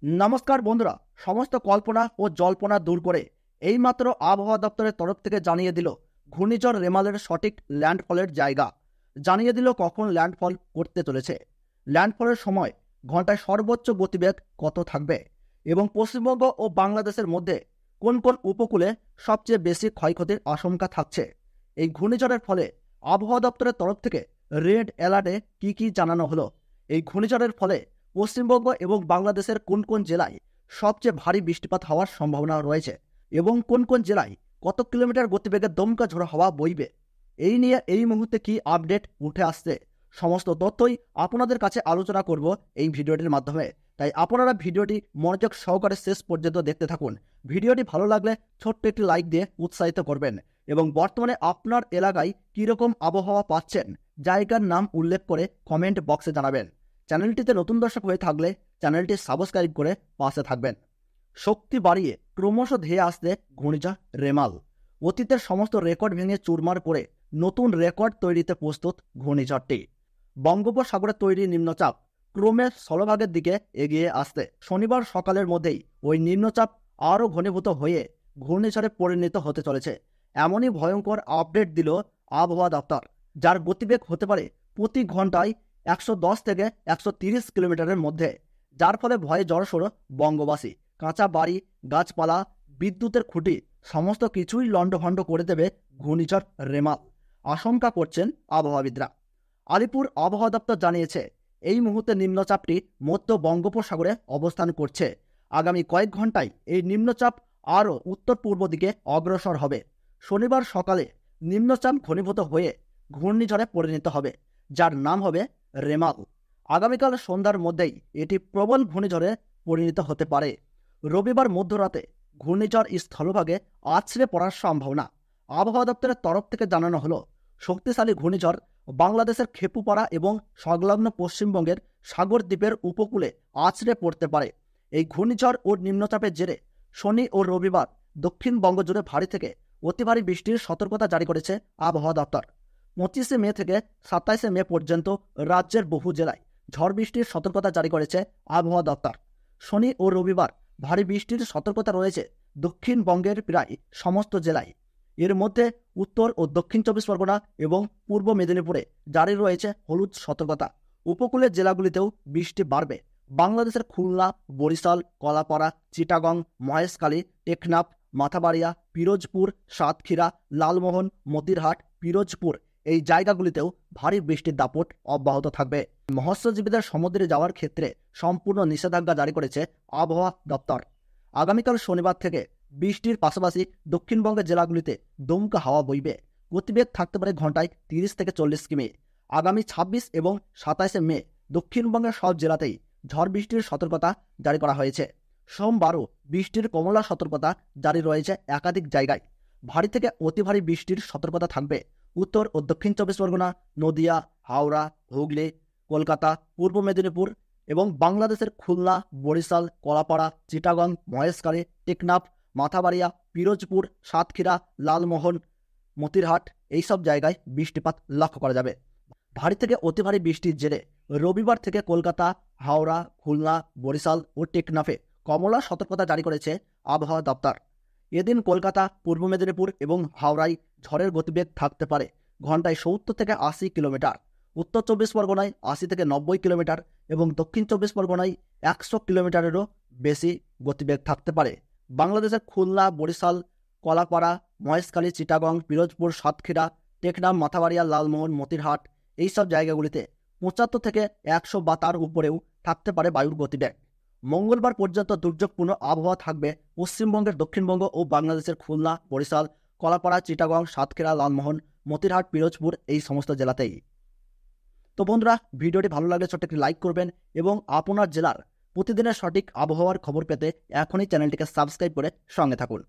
নমস্কার বন্ধুরা, সমস্ত কল্পনা ও জল্পনা দূর করে এইমাত্র আবহাওয়া দপ্তরের তরফ থেকে জানিয়ে দিল ঘূর্ণিঝড় রেমালের সঠিক ল্যান্ডফলের জায়গা। জানিয়ে দিল কখন ল্যান্ডফল করতে চলেছে, ল্যান্ডফলের সময়, ঘন্টায় সর্বোচ্চ গতিবেগ কত থাকবে এবং পশ্চিমবঙ্গ ও বাংলাদেশের মধ্যে কোন কোন উপকূলে সবচেয়ে বেশি ক্ষয়ক্ষতির আশঙ্কা থাকছে। এই ঘূর্ণিঝড়ের ফলে আবহাওয়া দপ্তরের তরফ থেকে রেড অ্যালার্টে কি জানানো হলো। এই ঘূর্ণিঝড়ের ফলে পশ্চিমবঙ্গ এবং বাংলাদেশের কোন কোন জেলায় সবচেয়ে ভারী বৃষ্টিপাত হওয়ার সম্ভাবনা রয়েছে এবং কোন কোন জেলায় কত কিলোমিটার গতিবেগে দমকা ঝোড়ো হাওয়া বইবে, এই নিয়ে এই মুহূর্তে কি আপডেট উঠে আসছে, সমস্ত তথ্যই আপনাদের কাছে আলোচনা করব এই ভিডিওটির মাধ্যমে। তাই আপনারা ভিডিওটি মনোযোগ সহকারে শেষ পর্যন্ত দেখতে থাকুন। ভিডিওটি ভালো লাগলে ছোট্ট একটি লাইক দিয়ে উৎসাহিত করবেন এবং বর্তমানে আপনার এলাকায় কীরকম আবহাওয়া পাচ্ছেন জায়গার নাম উল্লেখ করে কমেন্ট বক্সে জানাবেন। চ্যানেলটিতে নতুন দর্শক হয়ে থাকলে চ্যানেলটি সাবস্ক্রাইব করে পাশে থাকবেন। শক্তি বাড়িয়ে ক্রমশ ধেয়ে আসছে ঘূর্ণিঝড় রেমাল। অতীতের সমস্ত রেকর্ড ভেঙে চুরমার করে নতুন রেকর্ড তৈরিতে প্রস্তুত ঘূর্ণিঝড়টি। বঙ্গোপসাগরে তৈরি নিম্নচাপ ক্রমে স্থলভাগের দিকে এগিয়ে আসতে শনিবার সকালের মধ্যেই ওই নিম্নচাপ আরও ঘনীভূত হয়ে ঘূর্ণিঝড়ে পরিণত হতে চলেছে, এমনই ভয়ঙ্কর আপডেট দিল আবহাওয়া দপ্তর, যার গতিবেগ হতে পারে প্রতি ঘন্টায় 110 থেকে 130 কিলোমিটারের মধ্যে, যার ফলে ভয়ে জড়সড় বঙ্গবাসী। কাঁচা বাড়ি, গাছপালা, বিদ্যুতের খুঁটি সমস্ত কিছুই লণ্ডভণ্ড করে দেবে ঘূর্ণিঝড় রেমাল, আশঙ্কা করছেন আবহাওয়াবিদরা। আলিপুর আবহাওয়া দপ্তর জানিয়েছে এই মুহূর্তে নিম্নচাপটি মধ্য বঙ্গোপসাগরে অবস্থান করছে। আগামী কয়েক ঘন্টায় এই নিম্নচাপ আরও উত্তর পূর্ব দিকে অগ্রসর হবে। শনিবার সকালে নিম্নচাপ ঘনীভূত হয়ে ঘূর্ণিঝড়ে পরিণত হবে, যার নাম হবে রেমাল। আগামীকাল সন্ধ্যার মধ্যেই এটি প্রবল ঘূর্ণিঝড়ে পরিণত হতে পারে। রবিবার মধ্যরাতে ঘূর্ণিঝড় স্থলভাগে আছড়ে পড়ার সম্ভাবনা। আবহাওয়া দপ্তরের তরফ থেকে জানানো হলো, শক্তিশালী ঘূর্ণিঝড় বাংলাদেশের খেপুপাড়া এবং সংলগ্ন পশ্চিমবঙ্গের সাগর দ্বীপের উপকূলে আছড়ে পড়তে পারে। এই ঘূর্ণিঝড় ও নিম্নচাপের জেরে শনি ও রবিবার দক্ষিণবঙ্গ জুড়ে ভারী থেকে অতি ভারী বৃষ্টির সতর্কতা জারি করেছে আবহাওয়া দপ্তর। 25 মে থেকে 27 মে পর্যন্ত রাজ্যের বহু জেলায় ঝড় বৃষ্টির সতর্কতা জারি করেছে আবহাওয়া দপ্তর। শনি ও রবিবার ভারী বৃষ্টির সতর্কতা রয়েছে দক্ষিণবঙ্গের প্রায় সমস্ত জেলায়। এর মধ্যে উত্তর ও দক্ষিণ 24 পরগনা এবং পূর্ব মেদিনীপুরে জারি রয়েছে হলুদ সতর্কতা। উপকূলের জেলাগুলিতেও বৃষ্টি বাড়বে। বাংলাদেশের খুলনা, বরিশাল, কলাপাড়া, চিটাগং, মহেশখালী, টেকনাফ, মাথাবাড়িয়া, পিরোজপুর, সাতক্ষীরা, লালমোহন, মতিরহাট, পিরোজপুর এই জায়গাগুলিতেও ভারী বৃষ্টির দাপট অব্যাহত থাকবে। মৎস্যজীবীদের সমুদ্রে যাওয়ার ক্ষেত্রে সম্পূর্ণ নিষেধাজ্ঞা জারি করেছে আবহাওয়া দপ্তর। আগামীকাল শনিবার থেকে বৃষ্টির পাশাপাশি দক্ষিণবঙ্গের জেলাগুলিতে দমকা হাওয়া বইবে। গতিবেগ থাকতে পারে ঘন্টায় 30 থেকে 40 কিমি। আগামী 26 এবং 27 মে দক্ষিণবঙ্গের সব জেলাতেই ঝড় বৃষ্টির সতর্কতা জারি করা হয়েছে। সোমবারও বৃষ্টির কমলা সতর্কতা জারি রয়েছে একাধিক জায়গায়। ভারী থেকে অতি ভারী বৃষ্টির সতর্কতা থাকবে উত্তর ও দক্ষিণ 24 পরগনা, নদিয়া, হাওড়া, হুগলি, কলকাতা, পূর্ব মেদিনীপুর এবং বাংলাদেশের খুলনা, বরিশাল, কলাপাড়া, চিটাগং, মহেশখালী, টেকনাফ, মাথাবাড়িয়া, পিরোজপুর, সাতক্ষীরা, লালমোহন, মতিরহাট এইসব জায়গায় বৃষ্টিপাত লক্ষ্য করা যাবে। ভারী থেকে অতি ভারী বৃষ্টির জেরে রবিবার থেকে কলকাতা, হাওড়া, খুলনা, বরিশাল ও টেকনাফে কমলা সতর্কতা জারি করেছে আবহাওয়া দপ্তর। এদিন কলকাতা, পূর্ব মেদিনীপুর এবং হাওড়ায় ঝড়ের গতিবেগ থাকতে পারে ঘন্টায় 70 থেকে 80 কিলোমিটার। উত্তর 24 পরগনায় 80 থেকে 90 কিলোমিটার এবং দক্ষিণ 24 পরগনায় 100 কিলোমিটারেরও বেশি গতিবেগ থাকতে পারে। বাংলাদেশের খুলনা, বরিশাল, কলাপাড়া, মহেশখালী, চিটাগং, পিরোজপুর, সাতক্ষীরা, টেকনাফ, মাথাবাড়িয়া, লালমোহন, মতিরহাট এইসব জায়গাগুলিতে 75 থেকে 100 বা তার উপরেও থাকতে পারে বায়ুর গতিবেগ। মঙ্গলবার পর্যন্ত দুর্যোগপূর্ণ আবহাওয়া থাকবে পশ্চিমবঙ্গের দক্ষিণবঙ্গ ও বাংলাদেশের খুলনা, বরিশাল, কলাপাড়া, চিটাগং, সাতক্ষীরা, লালমোহন, মতিরহাট, পিরোজপুর এই সমস্ত জেলাতেই। তো বন্ধুরা, ভিডিওটি ভালো লাগলে ছোট্ট একটি লাইক করবেন এবং আপনার জেলার প্রতিদিনের সঠিক আবহাওয়ার খবর পেতে এখনই চ্যানেলটিকে সাবস্ক্রাইব করে সঙ্গে থাকুন।